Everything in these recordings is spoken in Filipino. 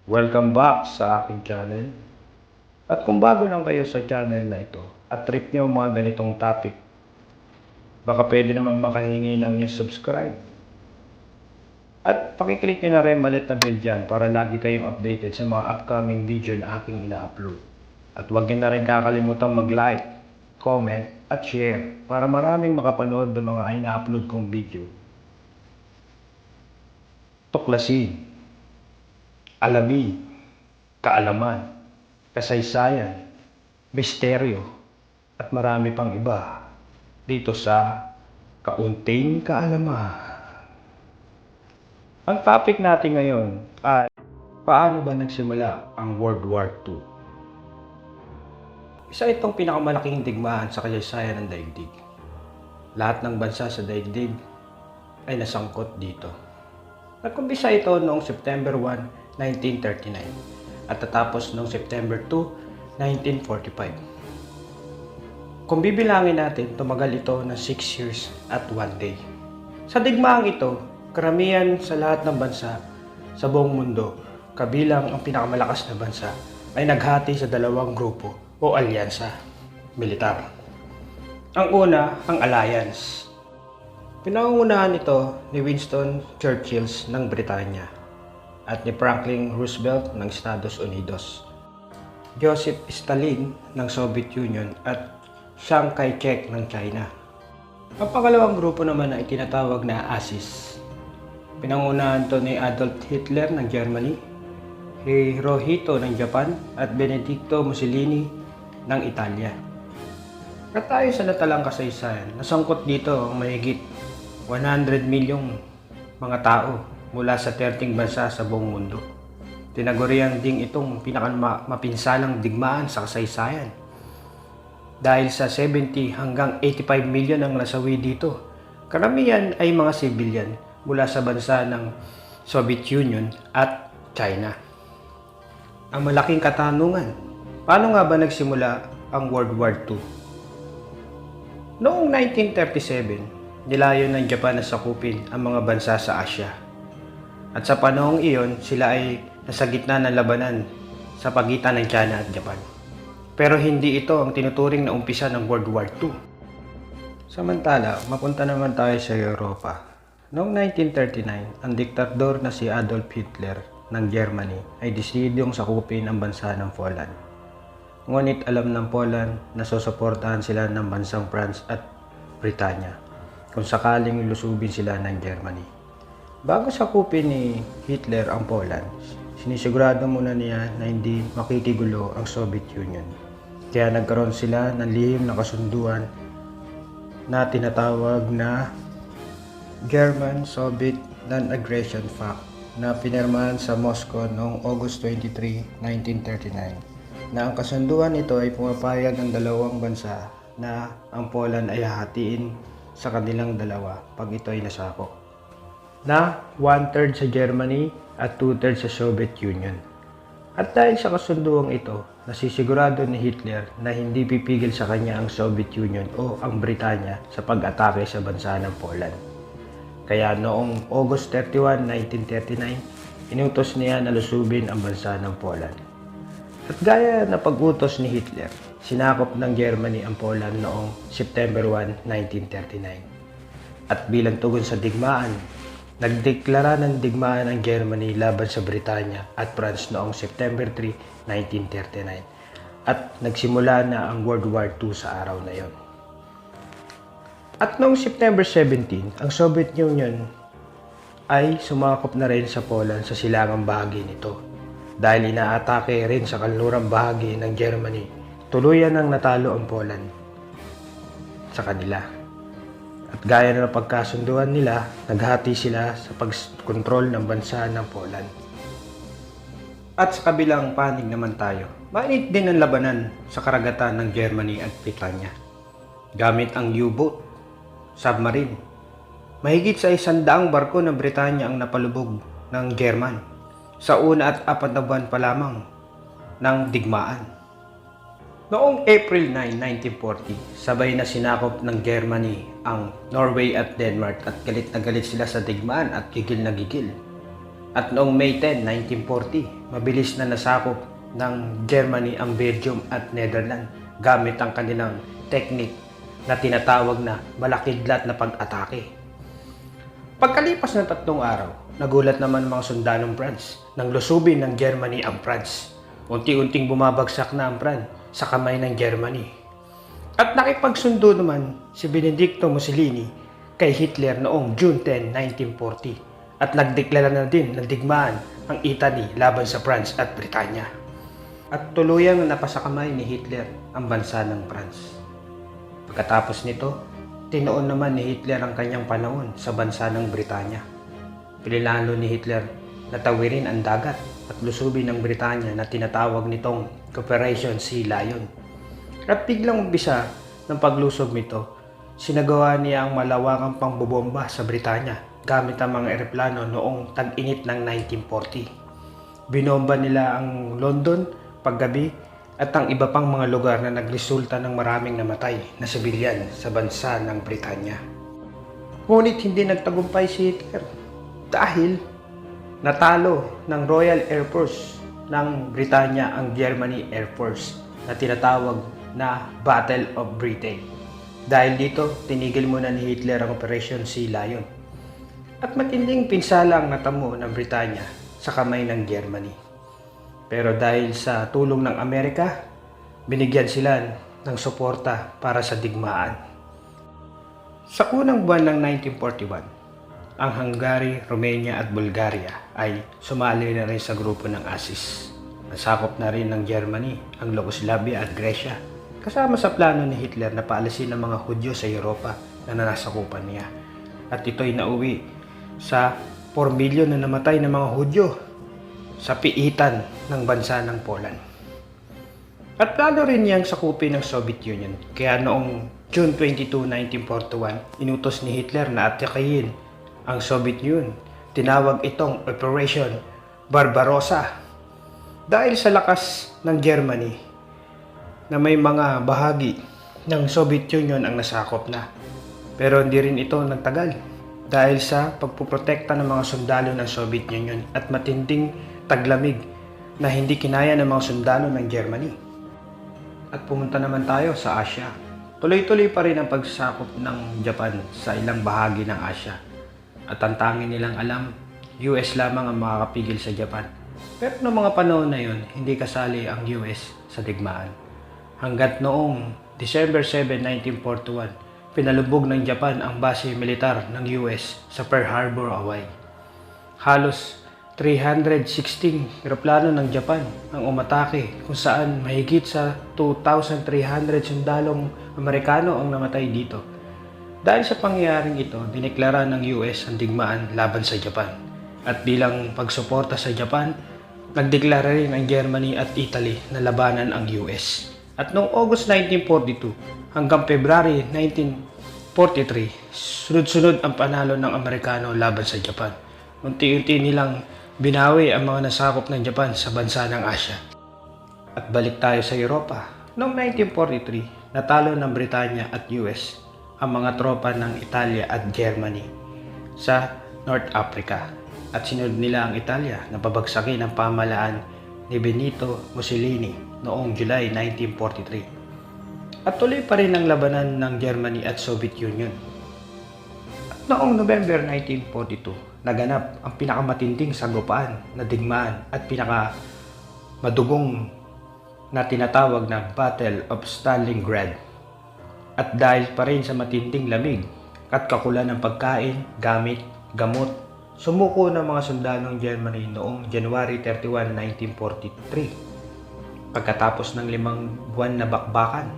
Welcome back sa aking channel. At kung bago lang kayo sa channel na ito at trip niyo mga ganitong topic, baka pwede naman makahingi ng yung subscribe. At pakiclick nyo na rin malit na bell dyan para lagi kayong updated sa mga upcoming video na aking ina-upload. At huwag nyo na rin kakalimutan mag-like, comment, at share para maraming makapanood ng mga ina-upload kong video. Tuklasin, alamin, kaalaman, kasaysayan, misteryo, at marami pang iba dito sa Kaunting Kaalaman. Ang topic natin ngayon ay paano ba nagsimula ang World War II? Isa itong pinakamalaking digmaan sa kasaysayan ng daigdig. Lahat ng bansa sa daigdig ay nasangkot dito. Nagkumpisa ito noong September 1, 1939 at tatapos noong September 2, 1945. Kung bibilangin natin, tumagal ito ng 6 years at 1 day. Sa digmaang ito, karamihan sa lahat ng bansa sa buong mundo, kabilang ang pinakamalakas na bansa, ay naghati sa dalawang grupo o alyansa, militar. Ang una, ang Alliance. Pinangungunahan ito ni Winston Churchill ng Britanya at ni Franklin Roosevelt ng Estados Unidos, Joseph Stalin ng Soviet Union at Chiang Kai-shek ng China. Ang pangalawang grupo naman ay tinatawag na Axis. Pinangunahan ito ni Adolf Hitler ng Germany, Hirohito ng Japan at Benedicto Mussolini ng Italia. At tayo sa natalang kasaysayan, nasangkot dito ang mahigit 100 milyong mga tao mula sa 30 bansa sa buong mundo. Tinagurian ding itong pinakamapinsalang digmaan sa kasaysayan. Dahil sa 70 hanggang 85 milyon ang nasawi dito, karamihan ay mga civilian mula sa bansa ng Soviet Union at China. Ang malaking katanungan, paano nga ba nagsimula ang World War II? Noong 1937, nilayo ng Japan na sakupin ang mga bansa sa Asia. At sa panahong iyon, sila ay nasa gitna ng labanan sa pagitan ng China at Japan. Pero hindi ito ang tinuturing na umpisa ng World War II. Samantala, mapunta naman tayo sa Europa. Noong 1939, ang diktador na si Adolf Hitler ng Germany ay desidong sakupin ang bansa ng Poland. Ngunit alam ng Poland na susuportahan sila ng bansang France at Britanya kung sakaling lusubin sila ng Germany. Bago sakupin ni Hitler ang Poland, sinisigurado muna niya na hindi makikigulo ang Soviet Union. Kaya nagkaroon sila ng lihim na kasunduan na tinatawag na German-Soviet Non-Aggression Pact na pinirmahan sa Moscow noong August 23, 1939, na ang kasunduan nito ay pumapayag ng dalawang bansa na ang Poland ay hahatiin sa kanilang dalawa pag ito ay nasako, na 1/3 sa Germany at 2/3 sa Soviet Union. At dahil sa kasunduang ito, nasisigurado ni Hitler na hindi pipigil sa kanya ang Soviet Union o ang Britanya sa pag-atake sa bansa ng Poland. Kaya noong August 31, 1939, inutos niya na lusubin ang bansa ng Poland. At gaya na pag-utos ni Hitler, sinakop ng Germany ang Poland noong September 1, 1939. At bilang tugon sa digmaan, nagdeklara ng digmaan ang Germany laban sa Britanya at France noong September 3, 1939. At nagsimula na ang World War II sa araw na yon. At noong September 17, ang Soviet Union ay sumakop na rin sa Poland sa silangang bahagi nito. Dahil inaatake rin sa kanlurang bahagi ng Germany, tuluyan nang natalo ang Poland sa kanila. At gaya na pagkasunduan nila, naghati sila sa pagkontrol ng bansa ng Poland. At sa kabilang panig naman tayo, mainit din ang labanan sa karagatan ng Germany at Britanya. Gamit ang U-boat, submarine, mahigit sa 100 barko ng Britanya ang napalubog ng German sa una at 4 na buwan pa lamang ng digmaan. Noong April 9, 1940, sabay na sinakop ng Germany ang Norway at Denmark at galit na galit sila sa digmaan at gigil na gigil. At noong May 10, 1940, mabilis na nasakop ng Germany ang Belgium at Netherlands gamit ang kanilang technique na tinatawag na malakidlat na pag-atake. Pagkalipas ng 3 araw, nagulat naman mga sundalong France nang lusubin ng Germany ang France. Unti-unting bumabagsak na ang France sa kamay ng Germany. At nakipagsundo naman si Benedicto Mussolini kay Hitler noong June 10, 1940 at nagdeklara na din ng digmaan ang Italy laban sa France at Britanya. At tuluyang napasakamay ni Hitler ang bansa ng France. Pagkatapos nito, tinuon naman ni Hitler ang kanyang panahon sa bansa ng Britanya. Pinilano ni Hitler na tawirin ang dagat at lusubin ng Britanya na tinatawag nitong Operation Sea Lion. At biglang umpisa ng paglusob nito, sinagawa niya ang malawakang pangbobomba sa Britanya gamit ang mga eroplano noong tag-init ng 1940. Binomba nila ang London paggabi at ang iba pang mga lugar na nagresulta ng maraming namatay na sibilyan sa bansa ng Britanya. Ngunit hindi nagtagumpay si Hitler dahil natalo ng Royal Air Force ng Britanya ang Germany Air Force na tinatawag na Battle of Britain. Dahil dito, tinigil muna ni Hitler ang Operation Sea Lion. At matinding pinsala ang natamo ng Britanya sa kamay ng Germany. Pero dahil sa tulong ng Amerika, binigyan sila ng suporta para sa digmaan. Sa unang buwan ng 1941, ang Hungary, Romania at Bulgaria ay sumali na rin sa grupo ng Axis. Nasakop na rin ng Germany ang Yugoslavia at Gresya, kasama sa plano ni Hitler na paalisin ang mga Hudyo sa Europa na nasakupan niya. At ito'y nauwi sa 4 milyon na namatay na mga Hudyo sa piitan ng bansa ng Poland. At plano rin niyang sakupin ng Soviet Union. Kaya noong June 22, 1941, inutos ni Hitler na atakayin ang Soviet Union. Tinawag itong Operation Barbarossa. Dahil sa lakas ng Germany na may mga bahagi ng Soviet Union ang nasakop na. Pero hindi rin ito nagtagal dahil sa pagpuprotekta ng mga sundalo ng Soviet Union at matinding taglamig na hindi kinaya ng mga sundalo ng Germany. At pumunta naman tayo sa Asia. Tuloy-tuloy pa rin ang pagsakop ng Japan sa ilang bahagi ng Asia. At ang tanging nilang alam, US lamang ang makakapigil sa Japan. Pero noong mga panahon na yun, hindi kasali ang US sa digmaan. Hanggat noong December 7, 1941, pinalubog ng Japan ang base militar ng US sa Pearl Harbor, Hawaii. Halos 316 eroplano ng Japan ang umatake kung saan mahigit sa 2,300 sundalong Amerikano ang namatay dito. Dahil sa pangyayaring ito, dineklara ng US ang digmaan laban sa Japan. At bilang pagsuporta sa Japan, nagdeklara rin ang Germany at Italy na labanan ang US. At noong August 1942 hanggang February 1943, sunod-sunod ang panalo ng Amerikano laban sa Japan. Unti-unti nilang binawi ang mga nasakop ng Japan sa bansa ng Asia. At balik tayo sa Europa. Noong 1943, natalo ng Britanya at US ang mga tropa ng Italia at Germany sa North Africa. At sinunod nila ang Italia na pabagsakin ang pamahalaan ni Benito Mussolini noong July 1943. At tuloy pa rin ang labanan ng Germany at Soviet Union. At noong November 1942, naganap ang pinakamatinding sagupaan na digmaan at pinakamadugong na tinatawag na Battle of Stalingrad. At dahil pa rin sa matinding lamig at kakulan ng pagkain, gamit, gamot, sumuko ng mga sundalong Germany noong January 31, 1943 pagkatapos ng 5 buwan na bakbakan.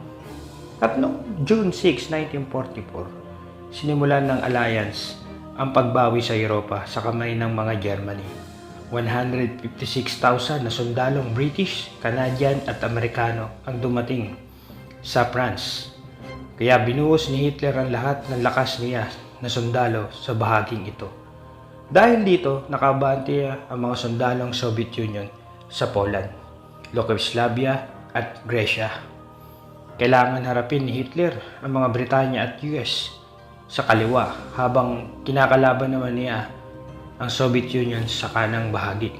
At noong June 6, 1944, sinimulan ng Alliance ang pagbawi sa Europa sa kamay ng mga Germany. 156,000 na sundalong British, Canadian at Amerikano ang dumating sa France. Kaya binuhos ni Hitler ang lahat ng lakas niya na sundalo sa bahaging ito. Dahil dito, nakabante ang mga sundalong Soviet Union sa Poland, Yugoslavia at Gresya. Kailangan harapin ni Hitler ang mga Britanya at US sa kaliwa habang kinakalaban naman niya ang Soviet Union sa kanang bahagi.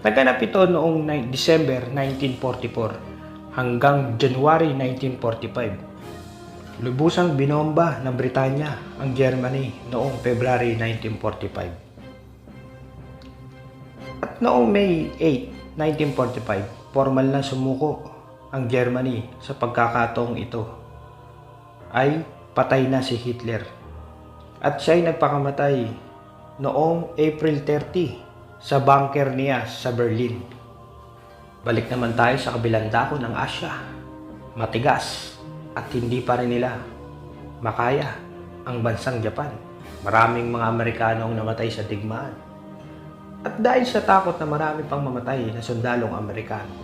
Naganap ito noong December 1944 hanggang January 1945. Lubusang binomba ng Britanya ang Germany noong February 1945. At noong May 8, 1945, formal na sumuko ang Germany. Sa pagkakataong ito ay patay na si Hitler at siya ay nagpakamatay noong April 30 sa bunker niya sa Berlin. Balik naman tayo sa kabilang dako ng Asya. Matigas at hindi pa rin nila makaya ang bansang Japan. Maraming mga Amerikano ang namatay sa digmaan. At dahil sa takot na marami pang mamatay na sundalong Amerikano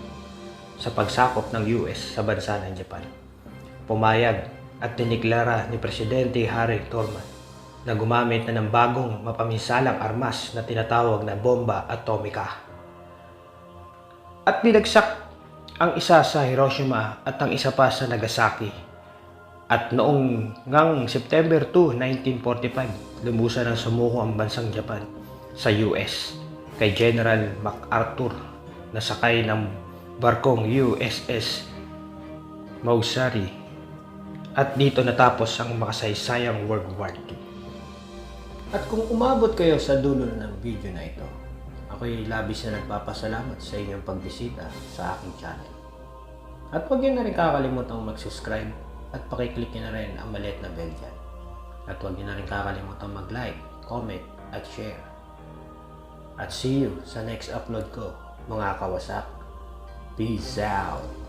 sa pagsakop ng US sa bansa ng Japan, pumayag at diniklara ni Presidente Harry Truman na gumamit na ng bagong mapamisalang armas na tinatawag na bomba atomika. At binagsak ang isa sa Hiroshima at ang isa pa sa Nagasaki. At noong September 2, 1945, lumusan ng sumuko ang bansang Japan sa US kay General MacArthur na sakay ng barkong USS Mausari. At dito natapos ang makasaysayang World War II. At kung umabot kayo sa dulo ng video na ito, ako'y labis na nagpapasalamat sa inyong pagbisita sa aking channel. At huwag nyo na rin kakalimutang mag-subscribe at pakiclick nyo na rin ang maliit na bell dyan. At huwag nyo na rin kakalimutang mag-like, comment, at share. At see you sa next upload ko, mga kawasak. Peace out!